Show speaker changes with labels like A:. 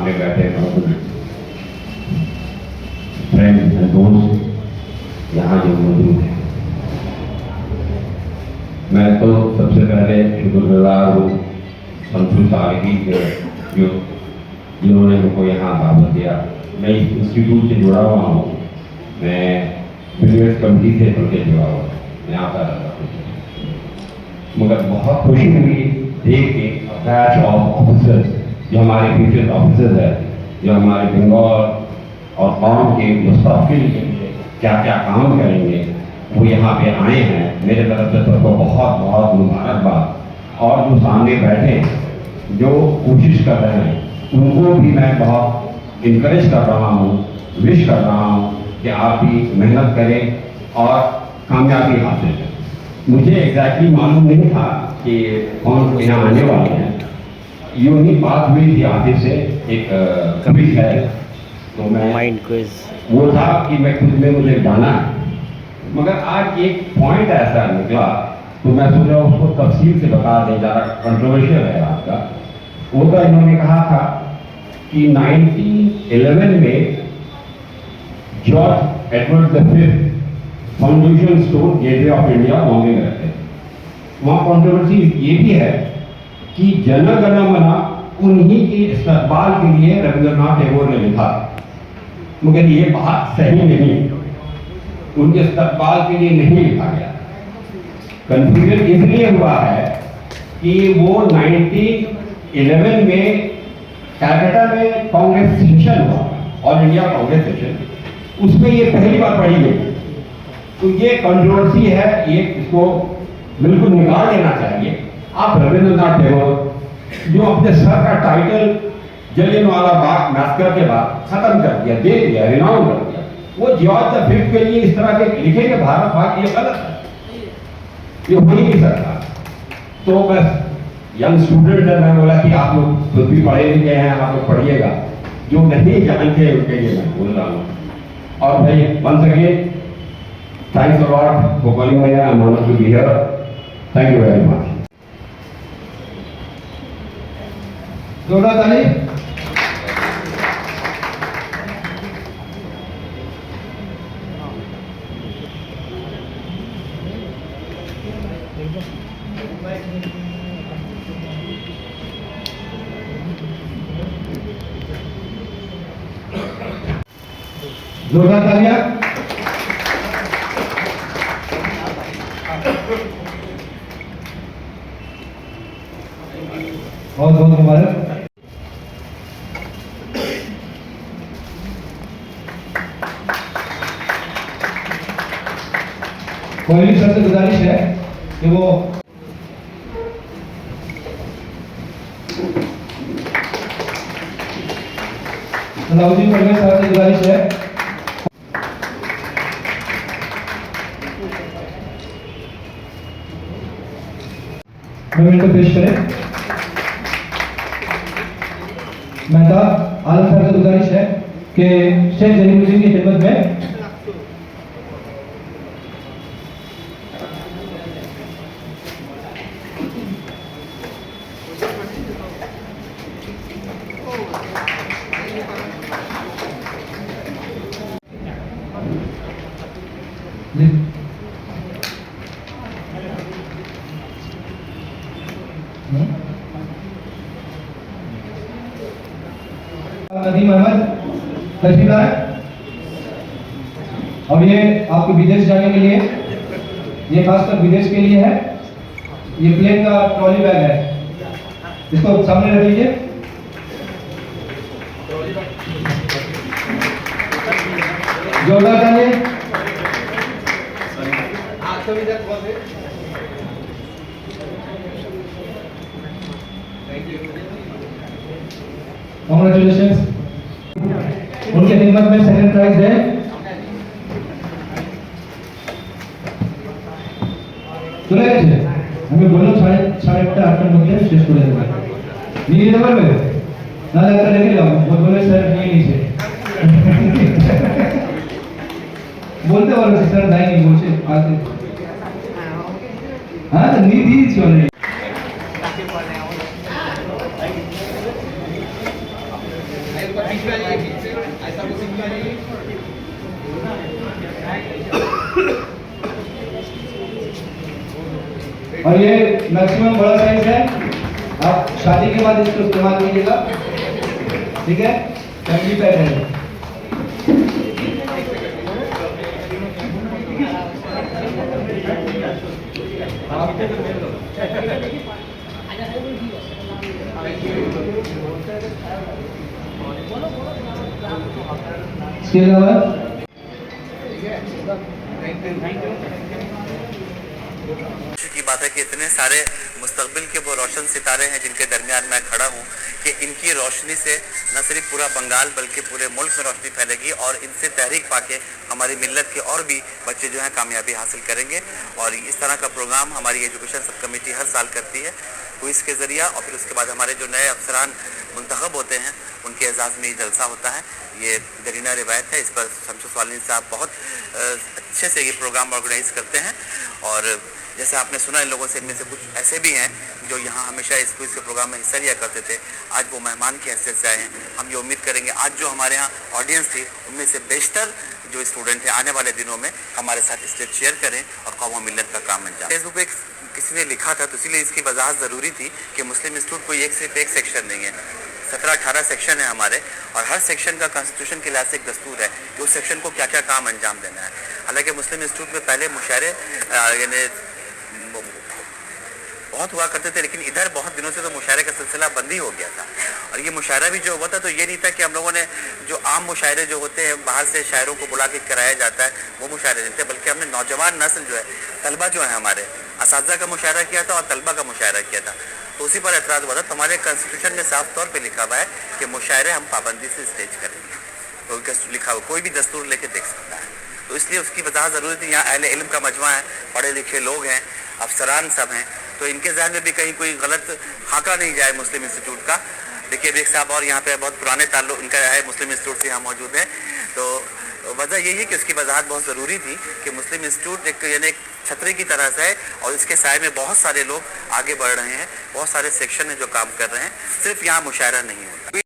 A: सामने बैठे friends and दोस्त यहाँ जो मौजूद हैं, मैं तो सबसे पहले शुक्रगुजार हूँ शमशू सालगी के जो जिन्होंने मुझको यहाँ दावत दिया। मैं इस इंस्टीट्यूट से जुड़ा हुआ हूँ, मैं बिजनेस कमेटी से जुड़के जुड़ा हुआ हूँ, मैं आता रहता हूँ। मगर बहुत खुशी हुई देख के बैच ऑफ ऑफिसर्स जो हमारे फ्यूचर ऑफिसर्स हैं, जो हमारे बंगाल और कौम के मुस्तक़बिल के लिए क्या क्या काम करेंगे, वो यहाँ पे आए हैं। मेरे तरफ से सबको बहुत बहुत मुबारकबाद। और जो सामने बैठे जो कोशिश कर रहे हैं उनको भी मैं बहुत इनकरेज कर रहा हूँ, विश कर रहा हूँ कि आप भी मेहनत करें और कामयाबी हासिल करें। मुझे एग्जैक्टली मालूम नहीं था कि कौन यहाँ आने वाले हैं। यूँ ही बात हुई थी आगे से एक क्विज है, तो मैं
B: माइंड क्विज
A: वो था कि मैं खुद में मुझे जाना है। मगर आज एक पॉइंट ऐसा निकला तो मैं सोचा उसको तफसील से बता दें, ज़्यादा कंट्रोवर्शियल है आपका। वो तो इन्होंने कहा था कि 1911 में George Edward the foundation stone gateway of India Bombay में रहते थे। वहाँ कंट्रोवर्सी ये भी है कि जन गण मन उन्हीं के इस्तकबाल के लिए रविंद्रनाथ टैगोर ने लिखा, मगर ये बात सही नहीं, उनके इस्तकबाल के लिए नहीं लिखा गया। कंफ्यूजन इसलिए हुआ है कि वो 1911 में कैलकाटा में कांग्रेस सेशन हुआ, ऑल इंडिया कांग्रेस सेशन, उसमें ये पहली बार पढ़ी गई। तो ये कंट्रोवर्सी है, ये इसको बिल्कुल निकाल देना चाहिए। आप रविंद्रनाथ टैगोर जो अपने सर का टाइटल जलियांवाला बाग मैसकर के बाद खत्म कर दिया, दे दिया, रिनाउंस कर दिया, वो जॉर्ज द फिफ्थ के लिए इस तरह के लिखेंगे भारत भाग, ये गलत है, ये हो ही नहीं सकता। तो बस यंग स्टूडेंट है, मैं बोला कि आप लोग खुद भी पढ़े लिखे हैं, आप लोग पढ़िएगा, जो नहीं जानते उनके लिए मैं बोल रहा हूँ। और भाई once again thanks a lot for calling me, I am honoured to be here. Thank you very much.
C: जोरदार ताली। जोरदार तालियां। बहुत बहुत मुबारक। कोहली सर से गुजारिश है कि वो सलाउद्दीन परवेज साहब से गुजारिश है को पेश करें। मेहताब आलम साहब से गुजारिश है कि शेख जलीमुद्दीन की खिदमत में नदीम अहमद तशरीफ लाए। और ये आपको विदेश जाने के लिए, ये खासकर विदेश के लिए है, ये प्लेन का ट्रॉली बैग है, इसको सामने रख लीजिए। जोरदार तालियां। कांग्रेचुलेशंस। उनके खिदमत में सेकंड प्राइज है चले गए हमें बोलो 8:30 मध्य शेष করে দেব নিয়ে যেতে পারবে না লাগলে রেখে যাও বলে স্যার নিয়ে নিছে বলতে পারো স্যার দাইনি বলছে আছে হ্যাঁ নিয়ে দিয়েছি অলরেডি और ये मैक्सिमम बड़ा साइज है, आप शादी के बाद इसको इस्तेमाल कीजिएगा, ठीक है। फैमिली पैक है। इसके अलावा
B: की बात है कि इतने सारे मुस्तकबिल के वो रोशन सितारे हैं जिनके दरमियान मैं खड़ा हूँ कि इनकी रोशनी से न सिर्फ पूरा बंगाल बल्कि पूरे मुल्क में रोशनी फैलेगी और इनसे तहरीक पाके हमारी मिल्लत के और भी बच्चे जो हैं कामयाबी हासिल करेंगे। और इस तरह का प्रोग्राम हमारी एजुकेशन सब कमेटी हर साल करती है क्विज़ के ज़रिया, और फिर उसके बाद हमारे जो नए अफसरान मुंतखब होते हैं उनके एजाज़ में ये जलसा होता है। ये दरीना रिवायत है, इस पर शमशुल स्वालिनी साहब बहुत अच्छे से ये प्रोग्राम ऑर्गेनाइज करते हैं। और जैसे आपने सुना इन लोगों से, इनमें से कुछ ऐसे भी हैं जो यहाँ हमेशा इस क्विज़ के प्रोग्राम में हिस्सा लिया करते थे, आज वो मेहमान की हैसियत से आए हैं। हम ये उम्मीद करेंगे आज जो हमारे यहाँ ऑडियंस थी उनमें से बेशतर जो स्टूडेंट हैं आने वाले दिनों में हमारे साथ स्टेज शेयर करें और कौम और मिल्लत का काम अंजाम। फेसबुक पे किसी ने लिखा था तो इसीलिए इसकी वजाहत ज़रूरी थी कि मुस्लिम इंस्टीट्यूट कोई सिर्फ एक सेक्शन नहीं है, 17-18 सेक्शन है हमारे, और हर सेक्शन का कॉन्स्टिट्यूशन के लिहाज से एक दस्तूर है कि उस सेक्शन को क्या क्या काम अंजाम देना है। हालांकि मुस्लिम इंस्टीट्यूट में पहले मुशायरे यानी बहुत हुआ करते थे, लेकिन इधर बहुत दिनों से तो मुशायरे का सिलसिला बंद ही हो गया था। और ये मुशायरा भी जो हुआ था तो ये नहीं था कि हम लोगों ने जो आम मुशायरे जो होते हैं बाहर से शायरों को बुला के कराया जाता है वो मुशायरे नहीं थे, बल्कि हमने नौजवान नस्ल जो है, तलबा जो है हमारे, असातिज़ा का मुशायरा किया था और तलबा का मुशायरा किया था। तो उसी पर एतराज़ हुआ था। तो हमारे कॉन्स्टिट्यूशन में साफ तौर पर लिखा हुआ है कि मुशायरे हम पाबंदी से स्टेज करेंगे, तो लिखा हुआ कोई भी दस्तूर लेके देख सकता है। तो इसलिए उसकी वजाहत ज़रूरी थी। यहाँ अहले इल्म का मजमा है, पढ़े लिखे लोग हैं, अफसरान सब हैं, तो इनके जहन में भी कहीं कोई गलत खाका नहीं जाए मुस्लिम इंस्टीट्यूट का। देखिए एक साहब और यहाँ पे बहुत पुराने ताल्लुक इनका है मुस्लिम इंस्टीट्यूट से यहाँ मौजूद है। तो वजह यही है कि उसकी वजाहत बहुत ज़रूरी थी कि मुस्लिम इंस्टीट्यूट एक यानी एक छतरी की तरह से है और इसके साए में बहुत सारे लोग आगे बढ़ रहे हैं, बहुत सारे सेक्शन हैं जो काम कर रहे हैं, सिर्फ यहाँ मुशायरा नहीं होता।